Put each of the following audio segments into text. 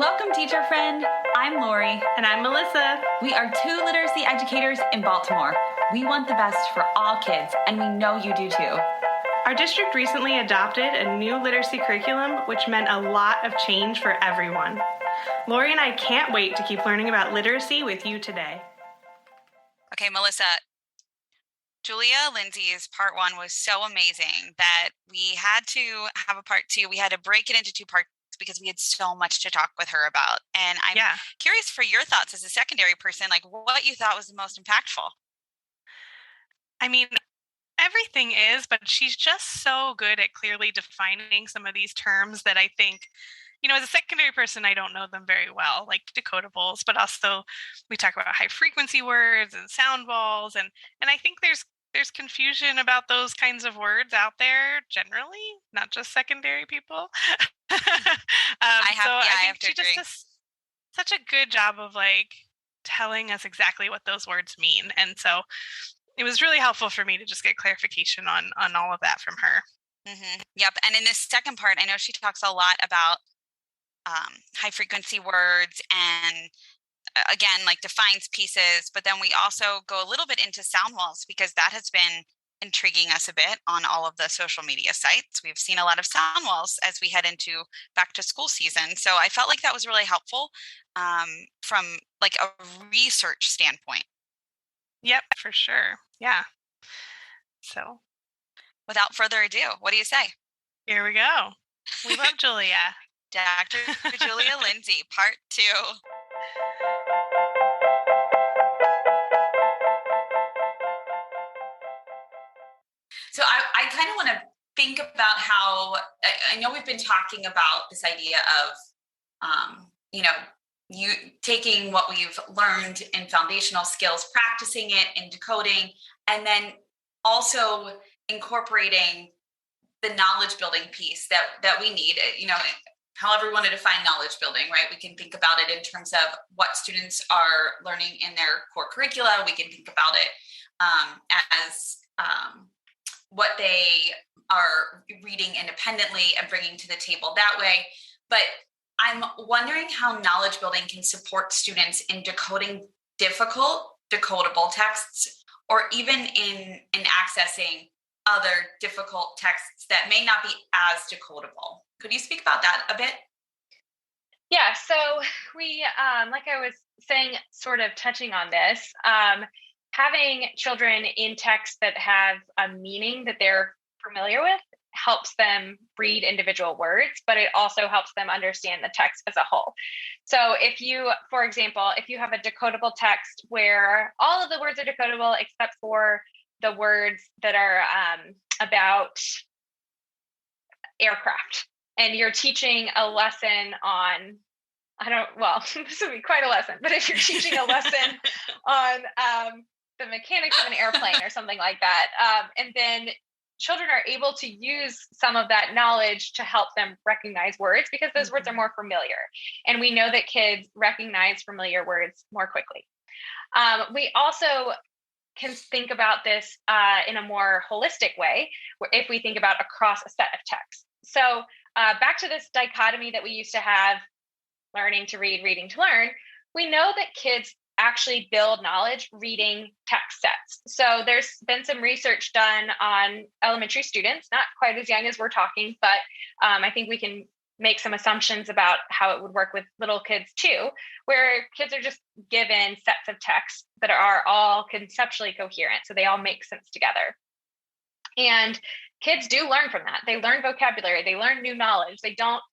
Welcome, teacher friend. I'm Lori. And I'm Melissa. We are two literacy educators in Baltimore. We want the best for all kids, and we know you do too. Our district recently adopted a new literacy curriculum, which meant a lot of change for everyone. Lori and I can't wait to keep learning about literacy with you today. Okay, Melissa, Julia Lindsey's part one was so amazing that we had to have a part two. We had to break it into two parts because we had so much to talk with her about. And I'm curious for your thoughts as a secondary person, like what you thought was the most impactful. I mean, everything is, but she's just so good at clearly defining some of these terms that I think, as a secondary person, I don't know them very well, like decodables, but also we talk about high frequency words and sound balls. And I think there's confusion about those kinds of words out there generally, not just secondary people. I have to she agree. just does such a good job of telling us exactly what those words mean. And so it was really helpful for me to just get clarification on all of that from her. Mm-hmm. Yep. And in this second part, I know she talks a lot about high frequency words and again, defines pieces, but then we also go a little bit into sound walls because that has been intriguing us a bit on all of the social media sites. We've seen a lot of sound walls as we head into back to school season. So I felt like that was really helpful from a research standpoint. Yep, for sure. Yeah. So without further ado, what do you say? Here we go. We love Julia. Dr. Julia Lindsey, part two. So I kind of want to think about how, I know we've been talking about this idea of, you taking what we've learned in foundational skills, practicing it in decoding, and then also incorporating the knowledge building piece that we need, however we want to define knowledge building, right? We can think about it in terms of what students are learning in their core curricula. We can think about it as what they are reading independently and bringing to the table that way. But I'm wondering how knowledge building can support students in decoding difficult decodable texts, or even in accessing other difficult texts that may not be as decodable. Could you speak about that a bit? Yeah, so we, like I was saying, sort of touching on this, having children in texts that have a meaning that they're familiar with helps them read individual words, but it also helps them understand the text as a whole. So if you, for example, if you have a decodable text where all of the words are decodable except for the words that are about aircraft, and you're teaching a lesson on, this would be quite a lesson, but if you're teaching a lesson on the mechanics of an airplane or something like that, and then children are able to use some of that knowledge to help them recognize words because those words are more familiar. And we know that kids recognize familiar words more quickly. We also can think about this in a more holistic way, where if we think about across a set of texts. So back to this dichotomy that we used to have, learning to read, reading to learn, we know that kids actually build knowledge reading text sets. So there's been some research done on elementary students, not quite as young as we're talking, but I think we can make some assumptions about how it would work with little kids too, where kids are just given sets of text that are all conceptually coherent. So they all make sense together. And kids do learn from that. They learn vocabulary, they learn new knowledge. They don't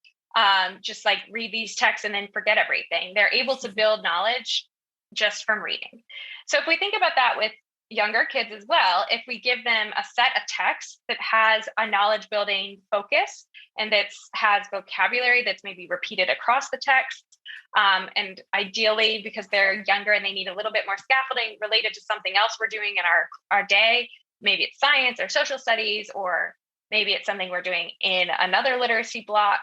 just read these texts and then forget everything. They're able to build knowledge just from reading. So if we think about that with younger kids as well, if we give them a set of texts that has a knowledge building focus and that has vocabulary that's maybe repeated across the text, and ideally because they're younger and they need a little bit more scaffolding related to something else we're doing in our day, maybe it's science or social studies, or maybe it's something we're doing in another literacy block.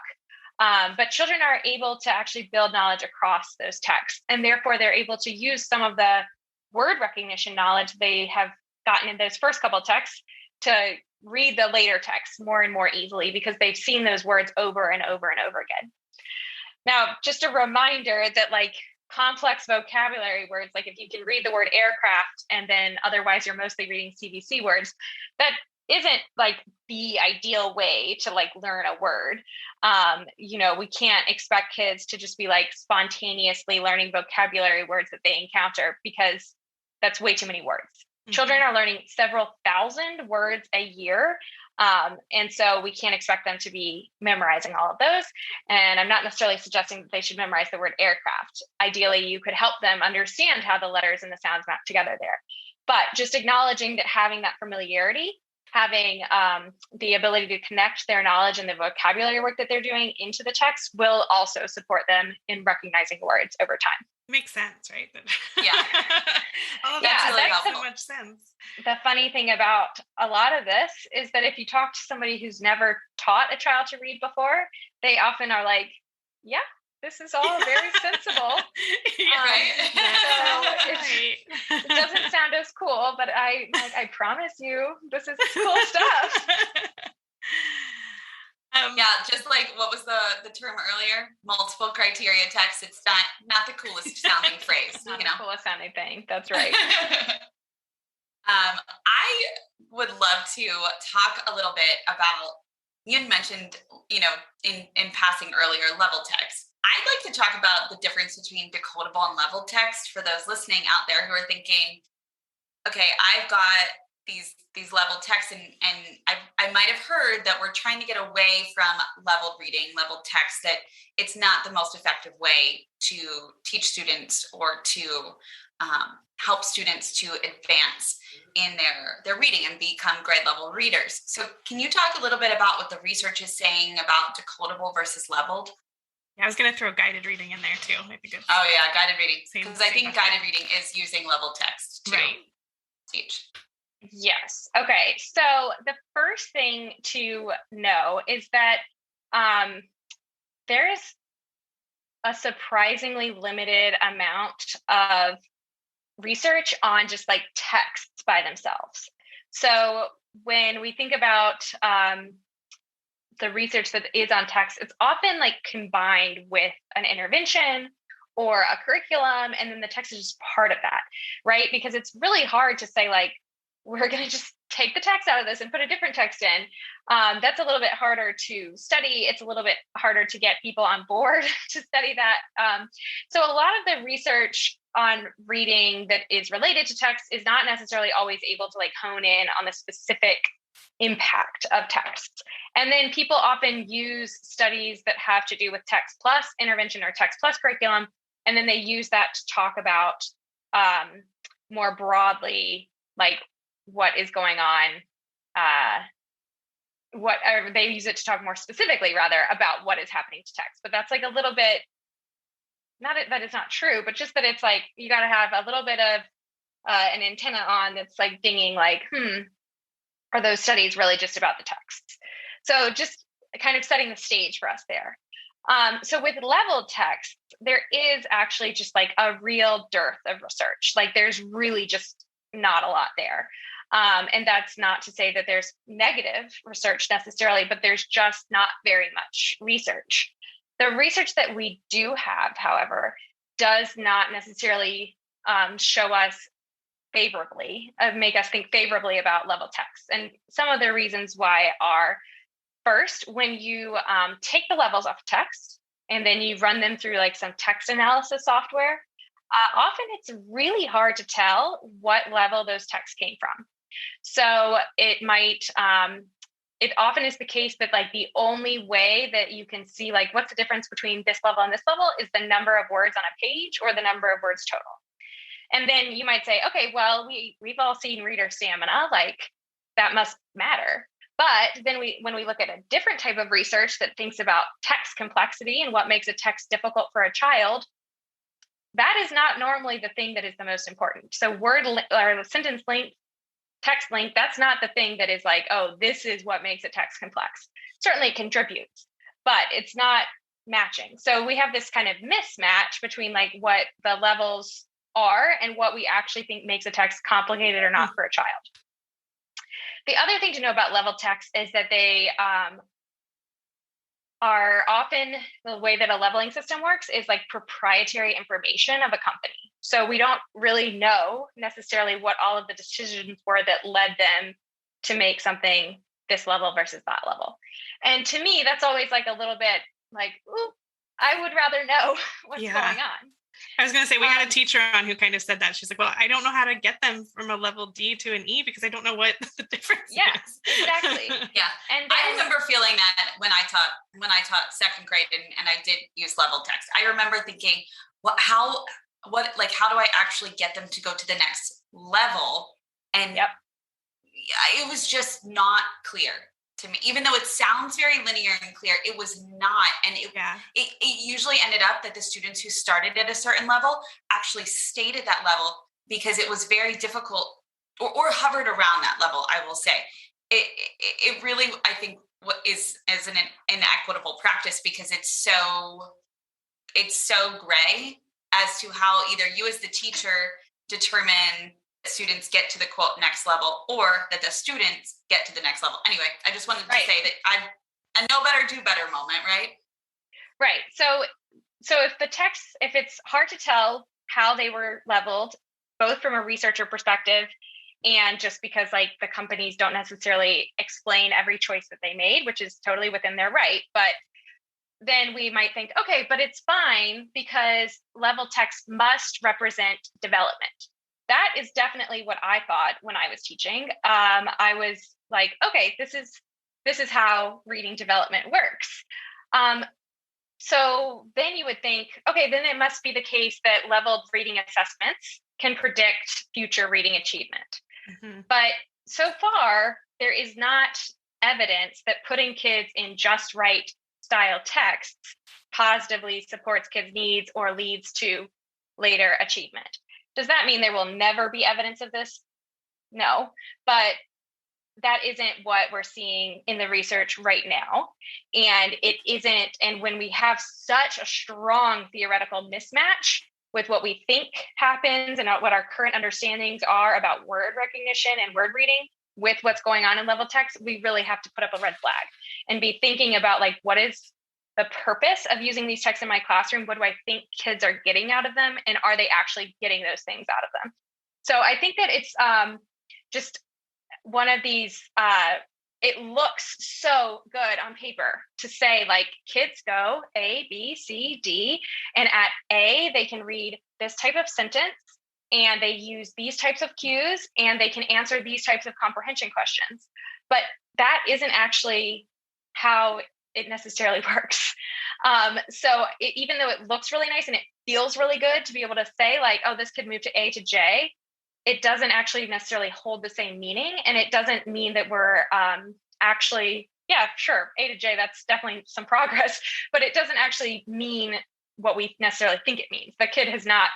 But children are able to actually build knowledge across those texts, and therefore they're able to use some of the word recognition knowledge they have gotten in those first couple of texts to read the later texts more and more easily because they've seen those words over and over and over again. Now, just a reminder that like complex vocabulary words, like if you can read the word aircraft and then otherwise you're mostly reading CVC words, that isn't like the ideal way to like learn a word. We can't expect kids to just be like spontaneously learning vocabulary words that they encounter, because that's way too many words. Mm-hmm. Children are learning several thousand words a year. And so we can't expect them to be memorizing all of those. And I'm not necessarily suggesting that they should memorize the word aircraft. Ideally, you could help them understand how the letters and the sounds map together there. But just acknowledging that having that familiarity, having the ability to connect their knowledge and the vocabulary work that they're doing into the text will also support them in recognizing words over time. Makes sense, right? Yeah. Oh, that's really helpful. So much sense. The funny thing about a lot of this is that if you talk to somebody who's never taught a child to read before, they often are like, yeah, this is all very sensible. Right. It doesn't sound as cool, but I promise you, this is cool stuff. Just like what was the term earlier? Multiple criteria text. It's not the coolest sounding phrase. Not the coolest sounding thing. That's right. I would love to talk a little bit about, you had mentioned, in passing earlier, level text. I'd like to talk about the difference between decodable and level text for those listening out there who are thinking, okay, I've got these level texts, and I might have heard that we're trying to get away from leveled reading, leveled text, that it's not the most effective way to teach students or to help students to advance in their reading and become grade level readers. So can you talk a little bit about what the research is saying about decodable versus leveled? Yeah, I was going to throw guided reading in there too. I think oh yeah, guided reading. Because I think guided reading is using level text to teach. Yes. Okay. So the first thing to know is that there is a surprisingly limited amount of research on just like texts by themselves. So when we think about the research that is on text, it's often like combined with an intervention or a curriculum, and then the text is just part of that, right? Because it's really hard to say like, we're going to just take the text out of this and put a different text in. That's a little bit harder to study. It's a little bit harder to get people on board to study that. So a lot of the research on reading that is related to text is not necessarily always able to like hone in on the specific impact of text. And then people often use studies that have to do with text plus intervention or text plus curriculum, and then they use that to talk about more broadly, like what is going on, they use it to talk more specifically rather about what is happening to text. But that's like a little bit, not that it's not true, but just that it's like, you got to have a little bit of an antenna on that's like dinging like, are those studies really just about the text? So just kind of setting the stage for us there. So with leveled text, there is actually just like a real dearth of research. Like there's really just not a lot there. And that's not to say that there's negative research necessarily, but there's just not very much research. The research that we do have, however, does not necessarily show us favorably, make us think favorably about level text. And some of the reasons why are, first, when you take the levels off text and then you run them through like some text analysis software, often it's really hard to tell what level those texts came from. So it might, it often is the case that like the only way that you can see like what's the difference between this level and this level is the number of words on a page or the number of words total. And then you might say, okay, well, we've all seen reader stamina, like that must matter. But then when we look at a different type of research that thinks about text complexity and what makes a text difficult for a child, that is not normally the thing that is the most important. So word or sentence length, text length, that's not the thing that is like, oh, this is what makes a text complex. Certainly it contributes, but it's not matching. So we have this kind of mismatch between like what the levels are and what we actually think makes a text complicated or not for a child. The other thing to know about level text is that they are often, the way that a leveling system works is like proprietary information of a company. So we don't really know necessarily what all of the decisions were that led them to make something this level versus that level. And to me, that's always like a little bit like, ooh, I would rather know what's going on. I was going to say, we had a teacher on who kind of said that. She's like, well, I don't know how to get them from a level D to an E because I don't know what the difference is. Exactly. Yeah. And then, I remember feeling that when I taught second grade and I did use level text. I remember thinking, how do I actually get them to go to the next level? And it was just not clear to me, even though it sounds very linear and clear, it was not. And it usually ended up that the students who started at a certain level actually stayed at that level because it was very difficult or hovered around that level. I will say it really, I think, what is an inequitable practice because it's so gray as to how either you as the teacher determine students get to the quote next level or that the students get to the next level. Anyway, I just wanted to say that I'm a know better, do better moment, right? Right. So if it's hard to tell how they were leveled, both from a researcher perspective and just because like the companies don't necessarily explain every choice that they made, which is totally within their right, but then we might think, okay, but it's fine because level text must represent development. That is definitely what I thought when I was teaching. I was like, okay, this is how reading development works. So then you would think, okay, then it must be the case that leveled reading assessments can predict future reading achievement. Mm-hmm. But so far, there is not evidence that putting kids in just right style texts positively supports kids' needs or leads to later achievement. Does that mean there will never be evidence of this? No, but that isn't what we're seeing in the research right now. And it isn't, and when we have such a strong theoretical mismatch with what we think happens and what our current understandings are about word recognition and word reading with what's going on in level text, we really have to put up a red flag and be thinking about like, what is the purpose of using these texts in my classroom? What do I think kids are getting out of them? And are they actually getting those things out of them? So I think that it's just one of these, it looks so good on paper to say like kids go A, B, C, D, and at A, they can read this type of sentence and they use these types of cues and they can answer these types of comprehension questions. But that isn't actually how it necessarily works. Even though it looks really nice and it feels really good to be able to say like, oh, this could move to A to J, it doesn't actually necessarily hold the same meaning. And it doesn't mean that we're actually, yeah, sure, A to J, that's definitely some progress, but it doesn't actually mean what we necessarily think it means. The kid has not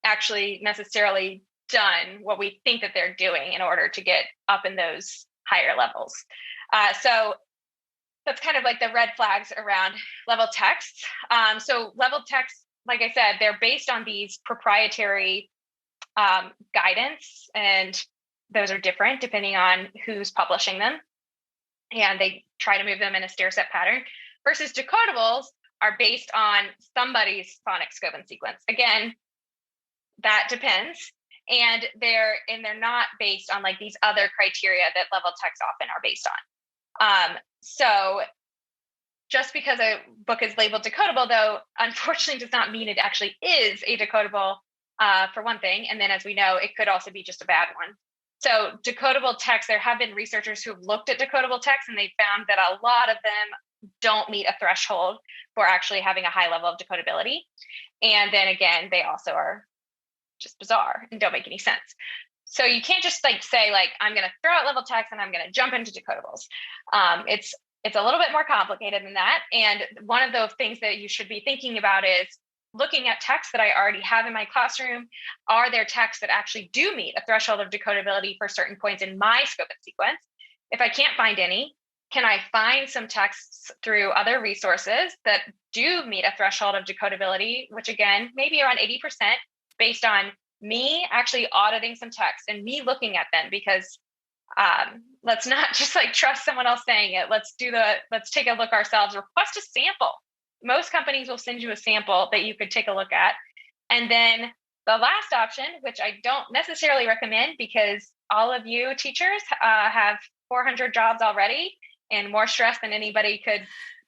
actually necessarily done what we think that they're doing in order to get up in those higher levels. So that's kind of like the red flags around level texts. So level texts, like I said, they're based on these proprietary guidance, and those are different depending on who's publishing them. And they try to move them in a stair-step pattern versus decodables are based on somebody's phonics scope and sequence. Again, that depends. And they're not based on like these other criteria that level texts often are based on. So just because a book is labeled decodable, though, unfortunately does not mean it actually is a decodable for one thing. And then as we know, it could also be just a bad one. So decodable text, there have been researchers who've looked at decodable text and they found that a lot of them don't meet a threshold for actually having a high level of decodability. And then again, they also are just bizarre and don't make any sense. So you can't just like say like, I'm going to throw out level text and I'm going to jump into decodables. It's a little bit more complicated than that. And one of the things that you should be thinking about is looking at texts that I already have in my classroom. Are there texts that actually do meet a threshold of decodability for certain points in my scope and sequence? If I can't find any, can I find some texts through other resources that do meet a threshold of decodability, which again, maybe around 80% based on me actually auditing some texts and me looking at them, because Let's not just like trust someone else saying it. Let's take a look ourselves. Request a sample. Most companies will send you a sample that you could take a look at. And then the last option, which I don't necessarily recommend because all of you teachers have 400 jobs already and more stress than anybody could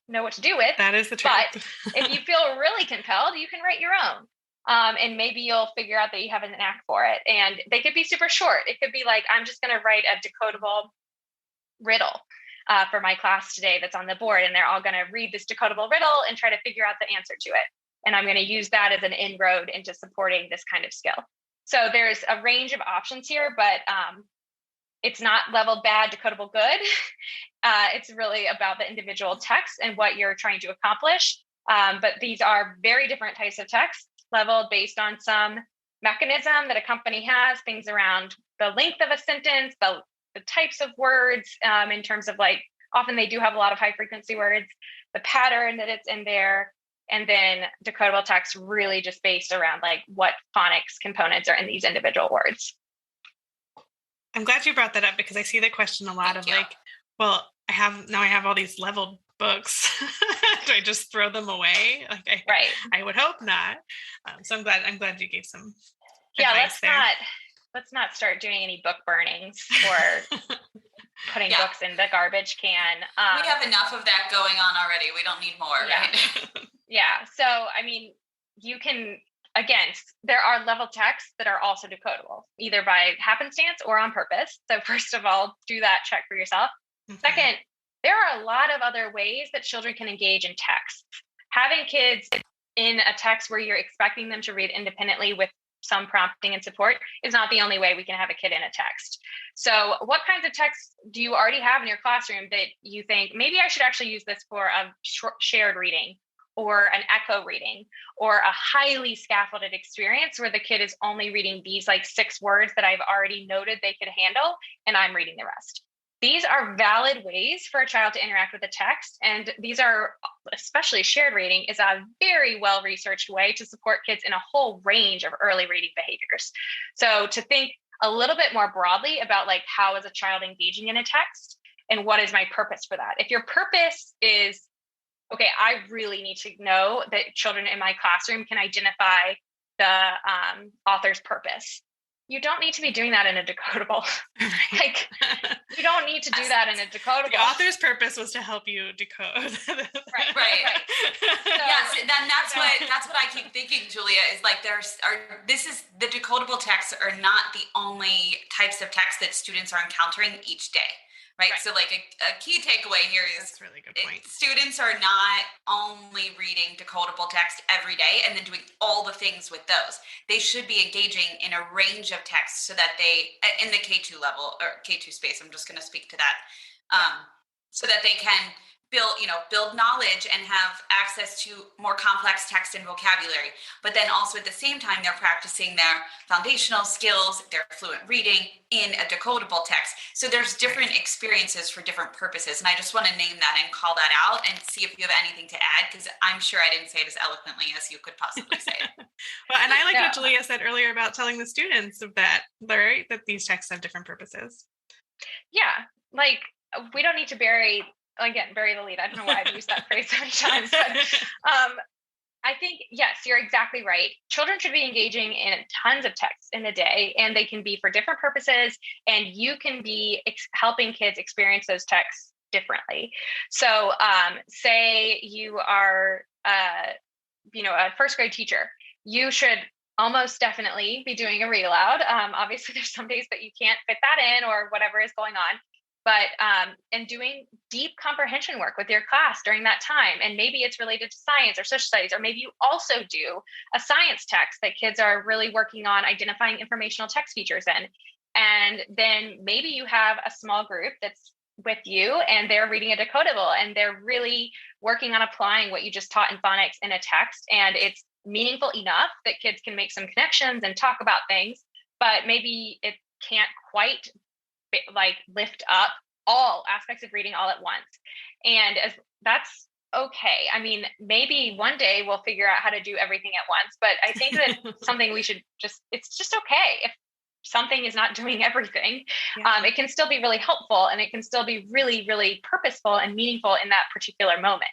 know what to do with. That is the truth. But if you feel really compelled, you can write your own. And maybe you'll figure out that you have a knack for it. And they could be super short. It could be like, I'm just going to write a decodable riddle for my class today that's on the board. And they're all going to read this decodable riddle and try to figure out the answer to it. And I'm going to use that as an inroad into supporting this kind of skill. So there's a range of options here, but it's not leveled bad, decodable good. It's really about the individual text and what you're trying to accomplish. But these are very different types of text, leveled based on some mechanism that a company has, things around the length of a sentence, the types of words, in terms of like, often they do have a lot of high frequency words, the pattern that it's in there, and then decodable text really just based around like what phonics components are in these individual words. I'm glad you brought that up because I see the question a lot of like, well, I have all these leveled books. Do I just throw them away? Like I would hope not. So I'm glad you gave some advice there. Let's not start doing any book burnings or putting books in the garbage can. We have enough of that going on already. We don't need more, right? Yeah. So, I mean, you can, again, there are level texts that are also decodable, either by happenstance or on purpose. So first of all, do that check for yourself. Mm-hmm. Second, there are a lot of other ways that children can engage in text. Having kids in a text where you're expecting them to read independently with some prompting and support is not the only way we can have a kid in a text. So what kinds of texts do you already have in your classroom that you think, maybe I should actually use this for a shared reading or an echo reading or a highly scaffolded experience where the kid is only reading these like 6 words that I've already noted they could handle, and I'm reading the rest. These are valid ways for a child to interact with the text. And these are, especially shared reading, is a very well-researched way to support kids in a whole range of early reading behaviors. So to think a little bit more broadly about like, how is a child engaging in a text and what is my purpose for that? If your purpose is, okay, I really need to know that children in my classroom can identify the author's purpose. You don't need to be doing that in a decodable. Like, you don't need to do that in a decodable. The author's purpose was to help you decode. Right. So, yes, then that's what I keep thinking, Julia, is like the decodable texts are not the only types of text that students are encountering each day. Right. So like a key takeaway here is that's a really good point. Students are not only reading decodable text every day and then doing all the things with those. They should be engaging in a range of texts so that they, in the K2 level or K2 space, I'm just going to speak to that, so that they can build knowledge and have access to more complex text and vocabulary. But then also at the same time, they're practicing their foundational skills, their fluent reading in a decodable text. So there's different experiences for different purposes. And I just want to name that and call that out and see if you have anything to add, because I'm sure I didn't say it as eloquently as you could possibly say it. Well, and I like what Julia said earlier about telling the students of that, right? That these texts have different purposes. Yeah. Like, we don't need to bury the lead. I don't know why I've used that phrase so many times, but I think, yes, you're exactly right. Children should be engaging in tons of texts in a day, and they can be for different purposes, and you can be helping kids experience those texts differently. So say you are, a first grade teacher, you should almost definitely be doing a read aloud. Obviously, there's some days that you can't fit that in or whatever is going on. But and doing deep comprehension work with your class during that time. And maybe it's related to science or social studies, or maybe you also do a science text that kids are really working on identifying informational text features in. And then maybe you have a small group that's with you and they're reading a decodable and they're really working on applying what you just taught in phonics in a text. And it's meaningful enough that kids can make some connections and talk about things, but maybe it can't quite like lift up all aspects of reading all at once. And that's okay. I mean, maybe one day we'll figure out how to do everything at once, but I think that something we should it's just okay. something is not doing everything, Yeah. it can still be really helpful, and it can still be really, really purposeful and meaningful in that particular moment.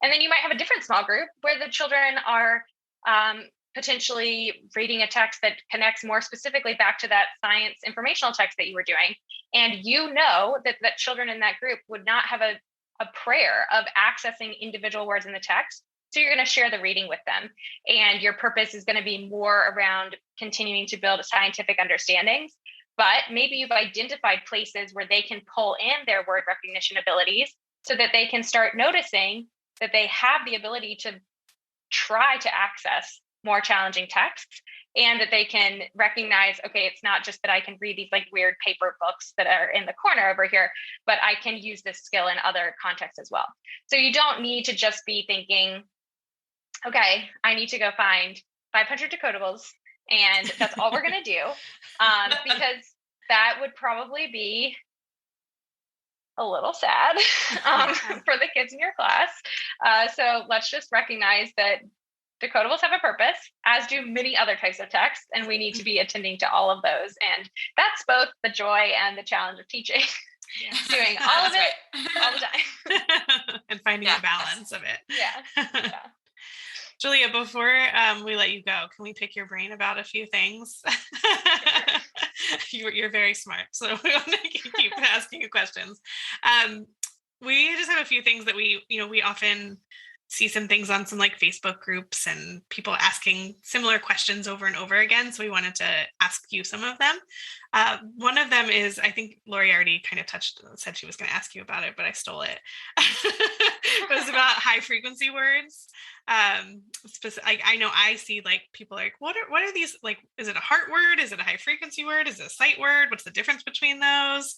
And then you might have a different small group where the children are potentially reading a text that connects more specifically back to that science informational text that you were doing. And you know that children in that group would not have a prayer of accessing individual words in the text. So you're going to share the reading with them. And your purpose is going to be more around continuing to build scientific understandings. But maybe you've identified places where they can pull in their word recognition abilities so that they can start noticing that they have the ability to try to access more challenging texts, and that they can recognize, okay, it's not just that I can read these like weird paper books that are in the corner over here, but I can use this skill in other contexts as well. So you don't need to just be thinking, okay, I need to go find 500 decodables and that's all we're going to do, because that would probably be a little sad for the kids in your class. So let's just recognize that decodables have a purpose, as do many other types of texts, and we need to be attending to all of those. And that's both the joy and the challenge of teaching. Yes. Doing all of it all the time. And finding a balance of it. Yeah. Julia, before we let you go, can we pick your brain about a few things? You're very smart, so we want to keep asking you questions. We just have a few things that we often see some things on some like Facebook groups and people asking similar questions over and over again. So we wanted to ask you some of them. One of them is, I think Lori already kind of said she was going to ask you about it, but I stole it. It was about high frequency words. I know I see like people like, what are these? Like, is it a heart word? Is it a high frequency word? Is it a sight word? What's the difference between those?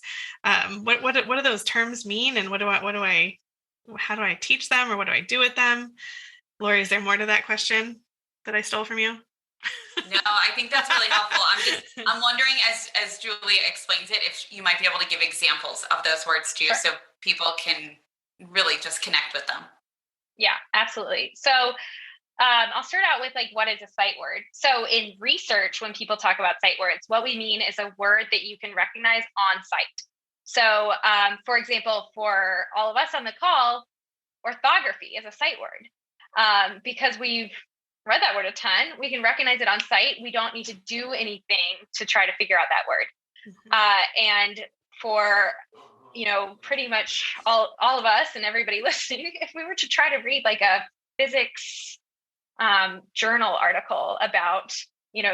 What do those terms mean? And how do I teach them, or what do I do with them? Lori, is there more to that question that I stole from you? No, I think that's really helpful. I'm wondering, as Julia explains it, if you might be able to give examples of those words too, so people can really just connect with them. Yeah, absolutely. So I'll start out with like, what is a sight word? So in research, when people talk about sight words, what we mean is a word that you can recognize on sight. So, for example, for all of us on the call, orthography is a sight word. Because we've read that word a ton, we can recognize it on sight. We don't need to do anything to try to figure out that word. Mm-hmm. And for, pretty much all of us and everybody listening, if we were to try to read like a physics journal article about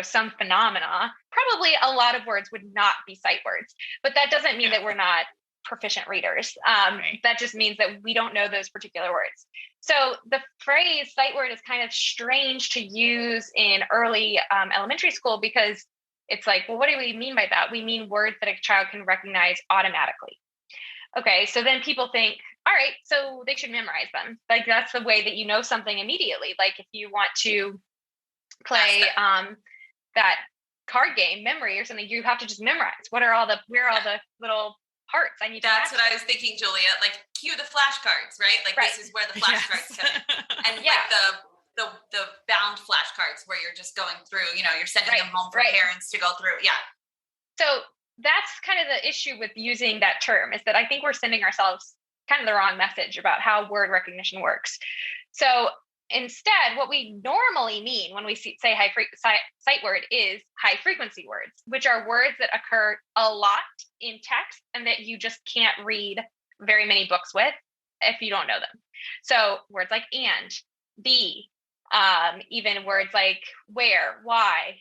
some phenomena, probably a lot of words would not be sight words, but that doesn't mean that we're not proficient readers. Right. That just means that we don't know those particular words. So the phrase sight word is kind of strange to use in early elementary school, because it's like, well, what do we mean by that? We mean words that a child can recognize automatically. Okay, so then people think, all right, so they should memorize them. Like that's the way that you know something immediately. Like if you want to play that card game memory or something, you have to just memorize where are all the little parts I need to That's what I was thinking, Julia. Like cue the flashcards, right? Like this is where the flashcards come in. And like the bound flashcards where you're just going through, you're sending them home for parents to go through. Yeah. So that's kind of the issue with using that term, is that I think we're sending ourselves kind of the wrong message about how word recognition works. So instead, what we normally mean when we say sight word is high frequency words, which are words that occur a lot in text and that you just can't read very many books with if you don't know them. So words like and, be, even words like where, why,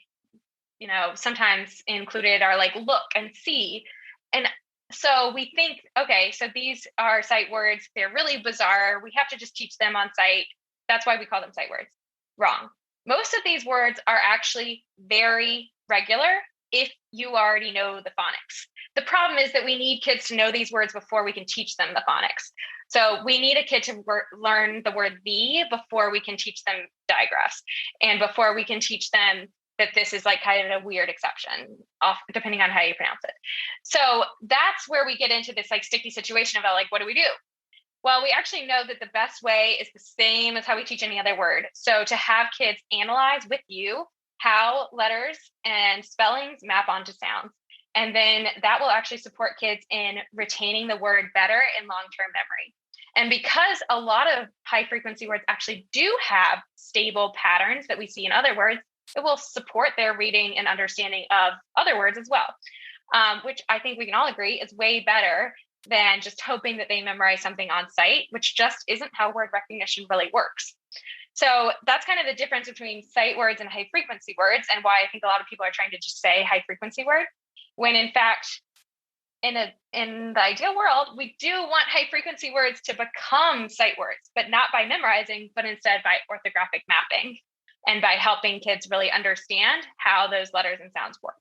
sometimes included are like look and see. And so we think, okay, so these are sight words. They're really bizarre. We have to just teach them on sight. That's why we call them sight words. Wrong. Most of these words are actually very regular if you already know the phonics. The problem is that we need kids to know these words before we can teach them the phonics. So we need a kid to learn the word the before we can teach them digraphs, and before we can teach them that this is like kind of a weird exception, depending on how you pronounce it. So that's where we get into this like sticky situation about like, what do we do? Well, we actually know that the best way is the same as how we teach any other word. So to have kids analyze with you how letters and spellings map onto sounds. And then that will actually support kids in retaining the word better in long-term memory. And because a lot of high frequency words actually do have stable patterns that we see in other words, it will support their reading and understanding of other words as well, which I think we can all agree is way better than just hoping that they memorize something on sight, which just isn't how word recognition really works. So that's kind of the difference between sight words and high frequency words, and why I think a lot of people are trying to just say high frequency word, when in fact, in the ideal world, we do want high frequency words to become sight words, but not by memorizing, but instead by orthographic mapping and by helping kids really understand how those letters and sounds work.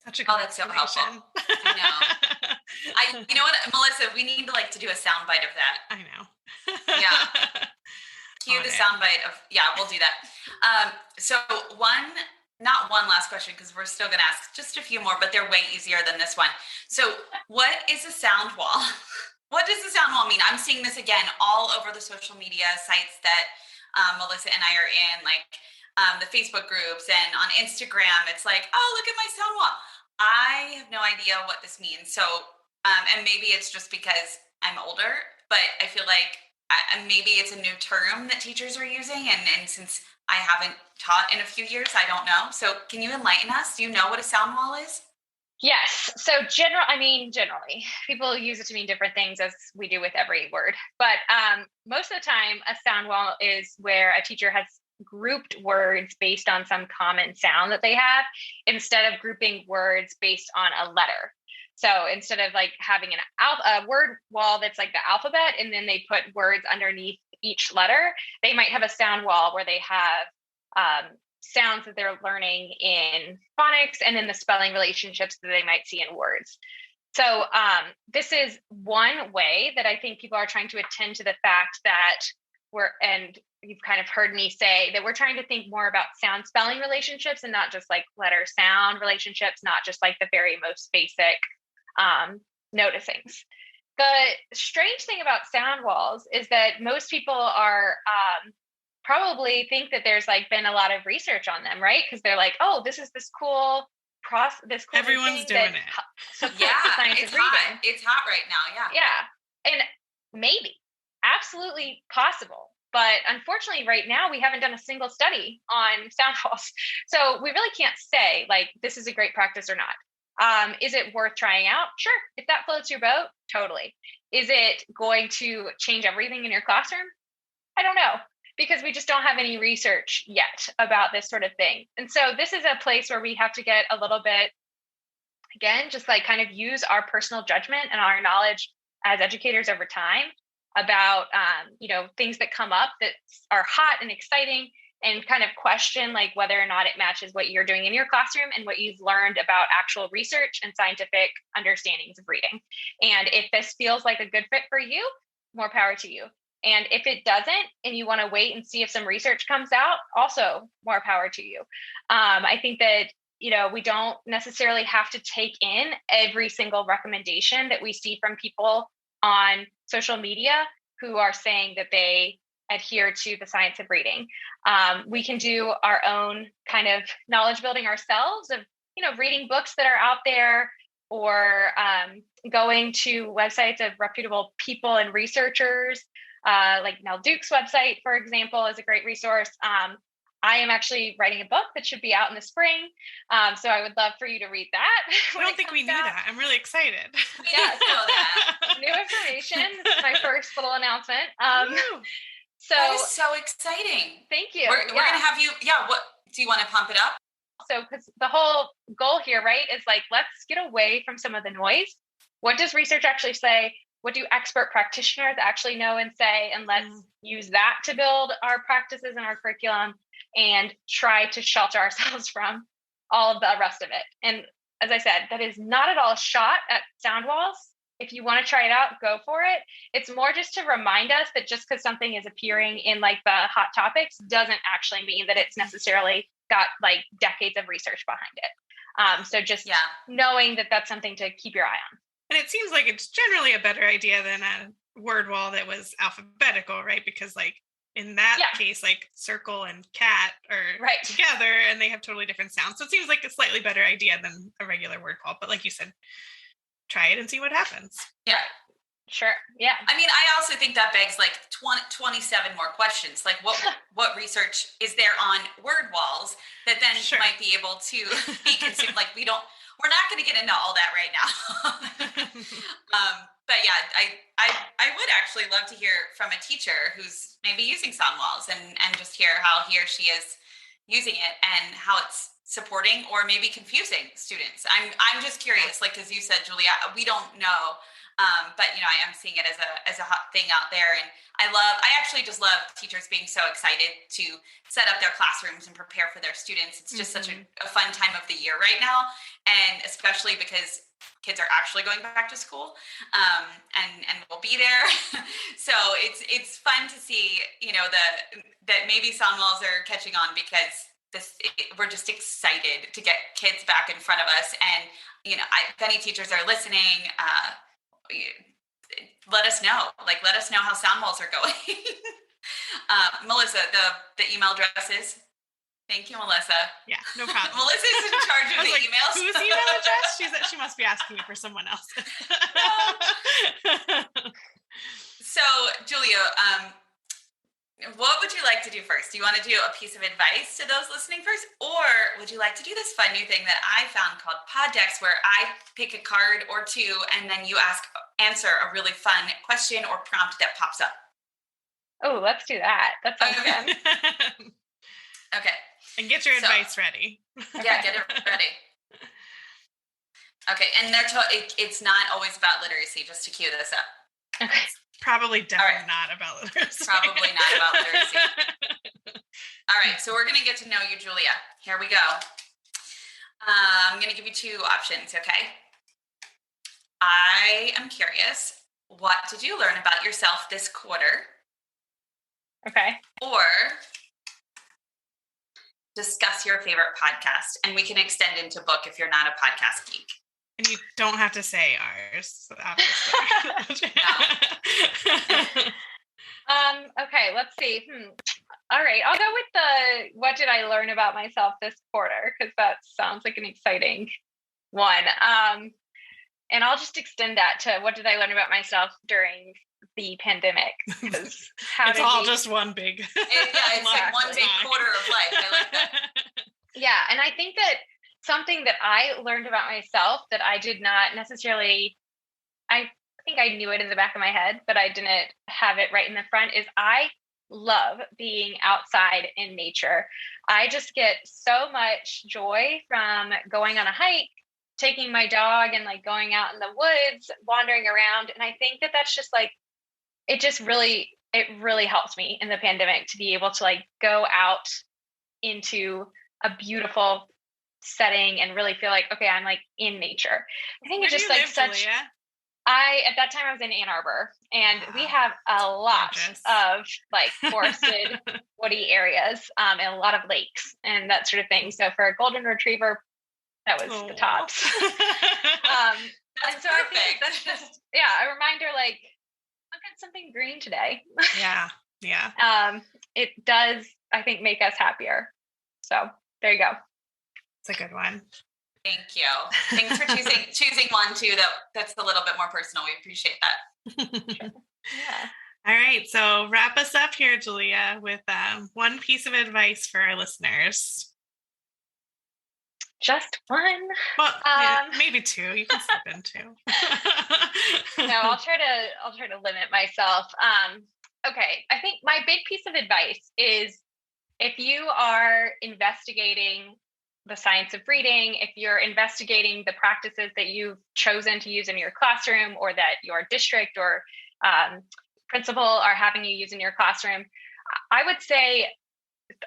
Such a that's so helpful. I know. You know what, Melissa, we need to do a soundbite of that. I know. Yeah. Cue the soundbite of, we'll do that. So not one last question, because we're still going to ask just a few more, but they're way easier than this one. So what is a sound wall? What does the sound wall mean? I'm seeing this again all over the social media sites that Melissa and I are in, the Facebook groups and on Instagram. It's like, oh, look at my sound wall. I have no idea what this means. So, and maybe it's just because I'm older, but I feel like maybe it's a new term that teachers are using. And since I haven't taught in a few years, I don't know. So can you enlighten us? Do you know what a sound wall is? Yes. So generally, people use it to mean different things, as we do with every word. But most of the time, a sound wall is where a teacher has grouped words based on some common sound that they have, instead of grouping words based on a letter. So instead of having a word wall that's like the alphabet, and then they put words underneath each letter, they might have a sound wall where they have sounds that they're learning in phonics and then the spelling relationships that they might see in words. So this is one way that I think people are trying to attend to the fact that and you've kind of heard me say that we're trying to think more about sound spelling relationships and not just letter sound relationships, not just the very most basic noticings. The strange thing about sound walls is that most people are probably think that there's been a lot of research on them, right? Because they're oh, this is this cool process. Everyone's doing it. So it's hot. It's hot right now. Yeah. And maybe, absolutely possible. But unfortunately, right now, we haven't done a single study on sound walls. So we really can't say this is a great practice or not. Is it worth trying out? Sure. If that floats your boat, totally. Is it going to change everything in your classroom? I don't know, because we just don't have any research yet about this sort of thing. And so this is a place where we have to get a little bit, again, just kind of use our personal judgment and our knowledge as educators over time about, things that come up that are hot and exciting, and kind of question whether or not it matches what you're doing in your classroom and what you've learned about actual research and scientific understandings of reading. And if this feels like a good fit for you, more power to you. And if it doesn't, and you want to wait and see if some research comes out, also more power to you. I think that, we don't necessarily have to take in every single recommendation that we see from people on social media who are saying that they adhere to the science of reading. We can do our own kind of knowledge building ourselves of, reading books that are out there, or going to websites of reputable people and researchers. Nell Duke's website, for example, is a great resource. I am actually writing a book that should be out in the spring. So I would love for you to read that. I don't think we knew that. I'm really excited. Yeah, know that. New information. This is my first little announcement. So that is so exciting. Thank you. We're going to have you. Yeah. What do you want to pump it up? So, because the whole goal here, right, is let's get away from some of the noise. What does research actually say? What do expert practitioners actually know and say? And let's use that to build our practices and our curriculum, and try to shelter ourselves from all of the rest of it. And as I said, that is not at all a shot at sound walls. If you want to try it out, go for it. It's more just to remind us that just because something is appearing in the hot topics doesn't actually mean that it's necessarily got decades of research behind it. So just knowing that that's something to keep your eye on. And it seems like it's generally a better idea than a word wall that was alphabetical, right? Because in that case, like circle and cat are together and they have totally different sounds. So it seems like a slightly better idea than a regular word call. But like you said, try it and see what happens. Yeah. Sure. Yeah. I mean, I also think that begs like 27 more questions. Like what research is there on word walls that then might be able to be consumed? Like we're not going to get into all that right now. But yeah, I would actually love to hear from a teacher who's maybe using sound walls and just hear how he or she is using it and how it's supporting or maybe confusing students. I'm just curious, like, as you said, Julia, we don't know. But I am seeing it as a hot thing out there, and I actually just love teachers being so excited to set up their classrooms and prepare for their students. It's just such a fun time of the year right now, and especially because kids are actually going back to school, and we'll be there. So it's fun to see, that maybe sound walls are catching on because we're just excited to get kids back in front of us, and if any teachers are listening. Let us know how sound walls are going. Melissa, the email addresses. Thank you, Melissa. Yeah, no problem. Melissa's in charge of the emails. Whose email address? She must be asking me for someone else. So, Julia, what would you like to do first? Do you want to do a piece of advice to those listening first? Or would you like to do this fun new thing that I found called Pod Decks, where I pick a card or two and then you answer a really fun question or prompt that pops up? Oh, let's do that. That sounds fun. Okay. And get your advice ready. Yeah, get it ready. Okay, and it's not always about literacy, just to cue this up. Okay. Definitely not about literacy. Probably not about literacy. All right, so we're going to get to know you, Julia. Here we go. I'm going to give you two options, okay? I am curious, what did you learn about yourself this quarter? Okay. Or discuss your favorite podcast. And we can extend into book if you're not a podcast geek. And you don't have to say ours, obviously. Okay, let's see. All right, I'll go with the what did I learn about myself this quarter, because that sounds like an exciting one. And I'll just extend that to what did I learn about myself during the pandemic? Because it's all just one big. It's like one big quarter of life. I like that. Yeah, and I think that something that I learned about myself that I did not necessarily, I think I knew it in the back of my head, but I didn't have it right in the front, is I love being outside in nature. I just get so much joy from going on a hike, taking my dog and like going out in the woods, wandering around. And I think that that's just like, it really helps me in the pandemic to be able to like go out into a beautiful setting and really feel like, okay, I'm like in nature. I think it's just like such, Julia? at that time I was in Ann Arbor, and we have a lot of like forested woody areas, and a lot of lakes and that sort of thing. So for a golden retriever, that was the tops. And so I think that's just, a reminder, like, look at something green today. Yeah. It does, I think, make us happier. So there you go. It's a good one. Thank you. Thanks for choosing one too that's a little bit more personal. We appreciate that. Yeah. All right. So wrap us up here, Julia, with one piece of advice for our listeners. Just one? Well, maybe two. You can slip in two. No, I'll try to limit myself. Okay. I think my big piece of advice is, if you are investigating the science of reading, if you're investigating the practices that you've chosen to use in your classroom, or that your district or principal are having you use in your classroom, I would say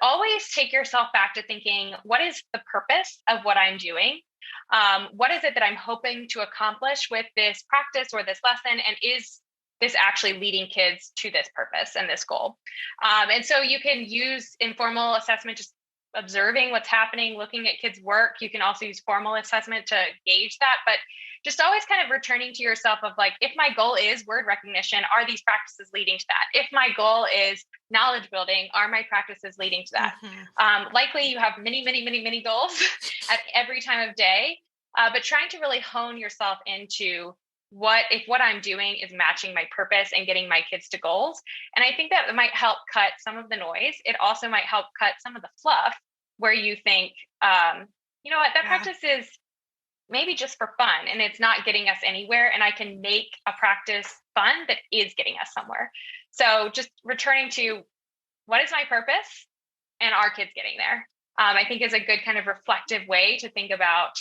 always take yourself back to thinking, what is the purpose of what I'm doing? What is it that I'm hoping to accomplish with this practice or this lesson? And is this actually leading kids to this purpose and this goal? And so you can use informal assessment, just observing what's happening, looking at kids' work. You can also use formal assessment to gauge that, but just always kind of returning to yourself of like, if my goal is word recognition, are these practices leading to that? If my goal is knowledge building, are my practices leading to that? Likely you have many, many, many, many goals at every time of day, but trying to really hone yourself into if what I'm doing is matching my purpose and getting my kids to goals. And I think that might help cut some of the noise. It also might help cut some of the fluff where you think, you know what, that practice is maybe just for fun and it's not getting us anywhere. And I can make a practice fun that is getting us somewhere. So just returning to what is my purpose and are kids getting there? I think is a good kind of reflective way to think about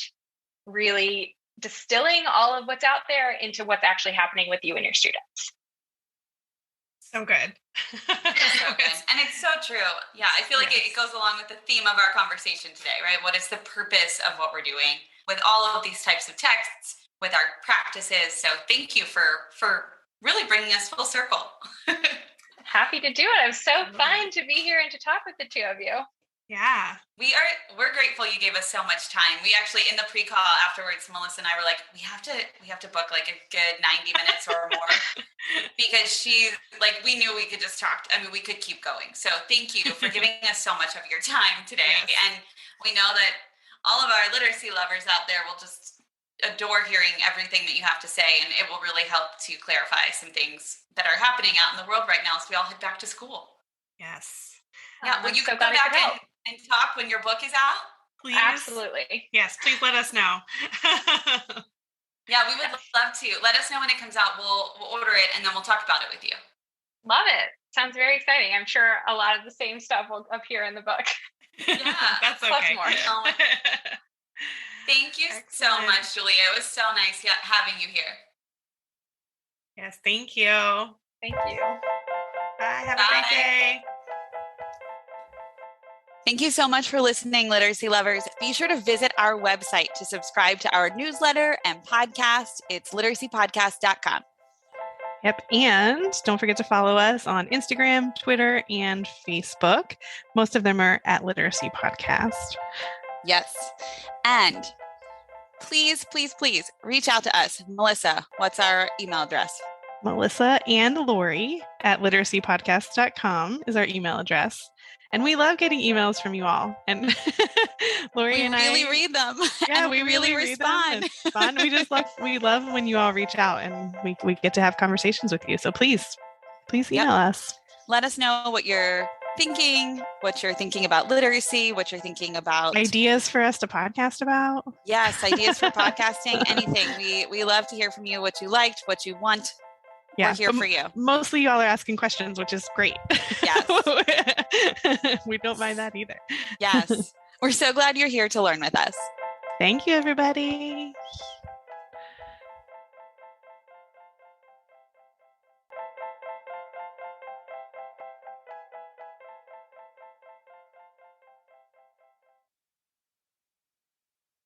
really distilling all of what's out there into what's actually happening with you and your students. So good. So good. And it's so true. Yeah, I feel like it goes along with the theme of our conversation today, right? What is the purpose of what we're doing with all of these types of texts, with our practices? So thank you for really bringing us full circle. Happy to do it. It was so fun to be here and to talk with the two of you. Yeah. We're grateful you gave us so much time. We actually, in the pre-call afterwards, Melissa and I were like, we have to book like a good 90 minutes or more because we knew we could just talk. I mean, we could keep going. So thank you for giving us so much of your time today. Yes. And we know that all of our literacy lovers out there will just adore hearing everything that you have to say. And it will really help to clarify some things that are happening out in the world right now as we all head back to school. Yes. Yeah. Will you come back and talk when your book is out? Please. Absolutely. Yes, please let us know. Yeah, we would love to. Let us know when it comes out. We'll order it and then we'll talk about it with you. Love it. Sounds very exciting. I'm sure a lot of the same stuff will appear in the book. Yeah, that's okay. Plus more. Thank you so much, Julia. It was so nice having you here. Yes, thank you. Thank you. Bye. Have a great day. Thank you so much for listening, literacy lovers. Be sure to visit our website to subscribe to our newsletter and podcast. It's literacypodcast.com. Yep. And don't forget to follow us on Instagram, Twitter, and Facebook. Most of them are at Literacy Podcast. Yes. And please, please, please reach out to us. Melissa, what's our email address? Melissa and Lori at literacypodcast.com is our email address. And we love getting emails from you all. And Lori and I really read them. Yeah, we really respond. It's fun. We love when you all reach out and we get to have conversations with you. So please email us. Let us know what you're thinking, what you're thinking about literacy, what you're thinking about ideas for us to podcast about. Yes, ideas for podcasting, anything. We love to hear from you, what you liked, what you want. Yeah, we're here for you. Mostly y'all are asking questions, which is great. Yes. We don't mind that either. Yes. We're so glad you're here to learn with us. Thank you, everybody.